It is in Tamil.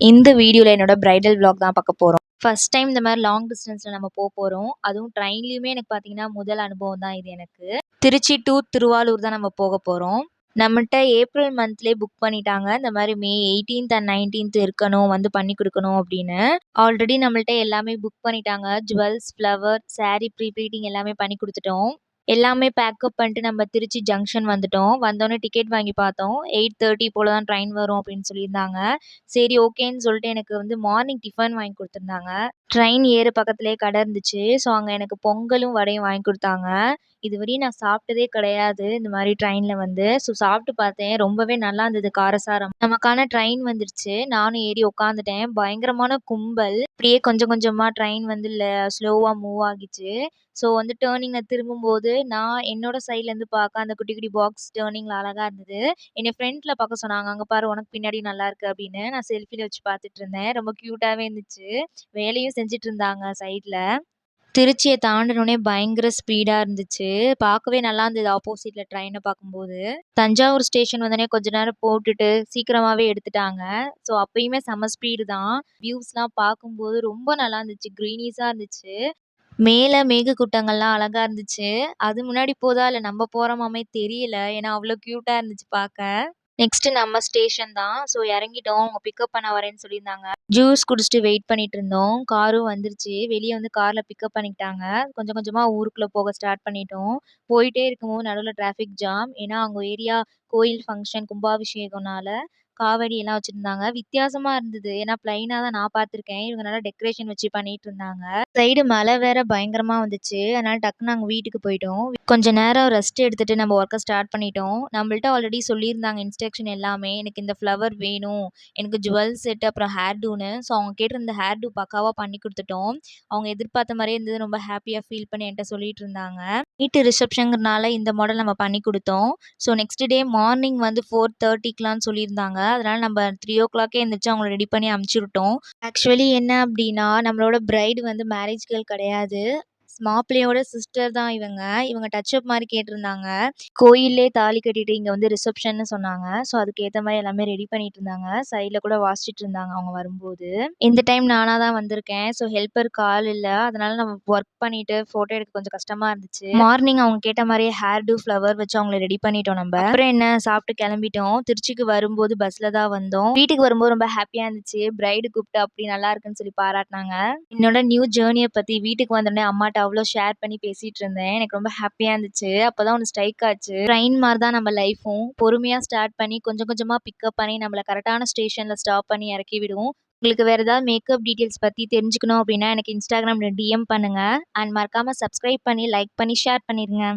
இந்த வீடியோவில் என்னோட பிரைடல் vlog தான் பார்க்க போகிறோம். ஃபர்ஸ்ட் டைம் இந்த மாதிரி லாங் டிஸ்டன்ஸில் நம்ம போகிறோம். அதுவும் ட்ரெயின்லேயுமே எனக்கு பார்த்தீங்கன்னா முதல் அனுபவம் தான் இது எனக்கு. திருச்சி டு திருவாரூர் தான் நம்ம போக போகிறோம். நம்மகிட்ட ஏப்ரல் மந்த்லேயே புக் பண்ணிட்டாங்க. இந்த மாதிரி மே 18th அண்ட் 19th இருக்கணும், வந்து பண்ணி கொடுக்கணும் அப்படின்னு. ஆல்ரெடி நம்மள்ட்ட எல்லாமே புக் பண்ணிட்டாங்க. Jewels, flower, saree pre pleating எல்லாமே பண்ணி கொடுத்துட்டோம். எல்லாமே பேக்கப் பண்ணிட்டு நம்ம திருச்சி ஜங்ஷன் வந்துட்டோம். வந்தோடனே டிக்கெட் வாங்கி பார்த்தோம். 8:30 போல தான் ட்ரெயின் வரும் அப்படின்னு சொல்லியிருந்தாங்க. சரி ஓகேன்னு சொல்லிட்டு எனக்கு வந்து மார்னிங் டிஃபன் வாங்கி கொடுத்துருந்தாங்க. ட்ரெயின் ஏற பக்கத்துலேயே கடை இருந்துச்சு. ஸோ அங்கே எனக்கு பொங்கலும் வடையும் வாங்கி கொடுத்தாங்க. இதுவரையும் நான் சாப்பிட்டதே கிடையாது இந்த மாதிரி ட்ரெயினில் வந்து. ஸோ சாப்பிட்டு பார்த்தேன். ரொம்பவே நல்லா இருந்தது காரசாரம். நமக்கான ட்ரெயின் வந்துருச்சு. நானும் ஏறி உட்காந்துட்டேன். பயங்கரமான கும்பல். இப்படியே கொஞ்சம் கொஞ்சமாக ட்ரெயின் வந்து ஸ்லோவாக மூவ் ஆகிச்சு. ஸோ வந்து டேர்னிங்கில் திரும்பும்போது நான் என்னோட சைட்லேருந்து பார்க்க அந்த குட்டி குட்டி பாக்ஸ் டேர்னிங்கில் அழகாக இருந்தது. என்னை ஃப்ரண்ட்டில் பார்க்க சொன்னாங்க. அங்கே பாரு உனக்கு பின்னாடி நல்லா இருக்கு அப்படின்னு. நான் செல்ஃபியில் வச்சு பார்த்துட்டு இருந்தேன். ரொம்ப க்யூட்டாகவே இருந்துச்சு. வேலையும் செஞ்சுட்டு இருந்தாங்க சைடில். திருச்சியை தாண்டினோடனே பயங்கர ஸ்பீடாக இருந்துச்சு. பார்க்கவே நல்லா இருந்தது ஆப்போசிட்டில் ட்ரெயினை பார்க்கும்போது. தஞ்சாவூர் ஸ்டேஷன் வந்தோடனே கொஞ்ச நேரம் போட்டுட்டு சீக்கிரமாகவே எடுத்துட்டாங்க. ஸோ அப்பயுமே செம்ம ஸ்பீடு தான். வியூஸ்லாம் பார்க்கும்போது ரொம்ப நல்லா இருந்துச்சு. க்ரீனிஸாக இருந்துச்சு. மேல மேகக்கூட்டங்கள்லாம் அழகா இருந்துச்சு. அது முன்னாடி போதா இல்ல நம்ம போறோமாமே தெரியல. ஏன்னா அவ்ளோ கியூட்டா இருந்துச்சு பாக்க. நெக்ஸ்ட் நம்ம ஸ்டேஷன் தான். ஸோ இறங்கிட்டோம். அவங்க பிக்கப் பண்ண வரேன்னு சொல்லியிருந்தாங்க. ஜூஸ் குடிச்சிட்டு வெயிட் பண்ணிட்டு இருந்தோம். காரும் வந்துருச்சு. வெளியே வந்து கார்ல பிக்கப் பண்ணிக்கிட்டாங்க. கொஞ்சம் கொஞ்சமா ஊருக்குள்ள போக ஸ்டார்ட் பண்ணிட்டோம். போயிட்டே இருக்கும்போது நடுவுல டிராஃபிக் ஜாம். ஏன்னா அவங்க ஏரியா கோயில் ஃபங்க்ஷன் கும்பாபிஷேகம்னால காவடி எல்லாம் வச்சிருந்தாங்க. வித்தியாசமா இருந்தது. ஏன்னா பிளைனா தான் நான் பார்த்துருக்கேன். இவங்க நல்லா டெக்கரேஷன் வச்சு பண்ணிட்டு இருந்தாங்க. சைடு மழை வேற பயங்கரமா வந்துச்சு. அதனால டக்குன்னு நாங்க வீட்டுக்கு போயிட்டோம். கொஞ்ச நேரம் ரெஸ்ட் எடுத்துட்டு நம்ம ஒர்க்க ஸ்டார்ட் பண்ணிட்டோம். நம்மள்ட்ட ஆல்ரெடி சொல்லியிருந்தாங்க இன்ஸ்ட்ரக்ஷன் எல்லாமே. எனக்கு இந்த ஃப்ளவர் வேணும். எனக்கு ஜுவல் செட் அப்புறம் ஹேர் டூன்னு. ஸோ அவங்க கேட்டிருந்த ஹேர் டூ பக்காவா பண்ணி கொடுத்துட்டோம். அவங்க எதிர்பார்த்த மாதிரியே இருந்தது. ரொம்ப ஹாப்பியா ஃபீல் பண்ணி என்கிட்ட சொல்லிட்டு இருந்தாங்க. வீட்டு ரிசப்ஷனுங்கிறனால இந்த மாடல் நம்ம பண்ணி கொடுத்தோம். ஸோ நெக்ஸ்ட் டே மார்னிங் வந்து 4:30க்குலாம் சொல்லியிருந்தாங்க. அதனால நம்ம 3:00 எந்திரிச்சு அவங்கள ரெடி பண்ணி அனுப்பிச்சி விட்டோம். ஆக்சுவலி என்ன அப்படின்னா நம்மளோட பிரைடு வந்து மேரேஜ் கேர்ள் கிடையாது. மாப்பிள்ளையோட சிஸ்டர் தான் இவங்க. இவங்க டச் அப் மாதிரி கேட்டிருந்தாங்க. கோயில்லே தாலி கட்டிட்டு இங்கே வந்து ரிசப்ஷன்னு சொன்னாங்க. ஸோ அதுக்கேற்ற மாதிரி எல்லாமே ரெடி பண்ணிட்டு இருந்தாங்க. சைடில் கூட வாசிச்சுட்டு இருந்தாங்க அவங்க வரும்போது. இந்த டைம் நானாக தான் வந்திருக்கேன். ஸோ ஹெல்ப்பருக்கு ஆள் இல்லை. அதனால நம்ம ஒர்க் பண்ணிட்டு ஃபோட்டோ எடுக்க கொஞ்சம் கஷ்டமாக இருந்துச்சு. மார்னிங் அவங்க கேட்ட மாதிரியே ஹேர் டூ ஃப்ளவர் வச்சு அவங்கள ரெடி பண்ணிட்டோம் நம்ம. அப்புறம் என்ன சாப்பிட்டு கிளம்பிட்டோம். திருச்சிக்கு வரும்போது பஸ்ல தான் வந்தோம். வீட்டுக்கு வரும்போது ரொம்ப ஹாப்பியாக இருந்துச்சு. பிரைடு கூப்பிட்டு அப்படி நல்லா இருக்குன்னு சொல்லி பாராட்டினாங்க. என்னோட நியூ ஜேர்னியை பற்றி வீட்டுக்கு வந்தோடனே அம்மாட்ட அவ்வளோ ஷேர் பண்ணி பேசிட்டு இருந்தேன். எனக்கு ரொம்ப ஹாப்பியாக இருந்துச்சு. அப்போதான் ஒன்று ஸ்ட்ரைக் ஆச்சு. ட்ரெயின் மாதிரி தான் நம்ம லைஃப்பும். பொறுமையாக ஸ்டார்ட் பண்ணி கொஞ்சம் கொஞ்சமாக பிக்கப் பண்ணி நம்மளை கரெக்டான ஸ்டேஷனில் ஸ்டாப் பண்ணி இறக்கி விடுவோம். உங்களுக்கு வேறு ஏதாவது மேக்கப் டீட்டெயில்ஸ் பற்றி தெரிஞ்சுக்கணும் அப்படின்னா எனக்கு இன்ஸ்டாகிராமில் டிஎம் பண்ணுங்கள். அண்ட் மறக்காமல் சப்ஸ்கிரைப் பண்ணி லைக் பண்ணி ஷேர் பண்ணிடுங்க.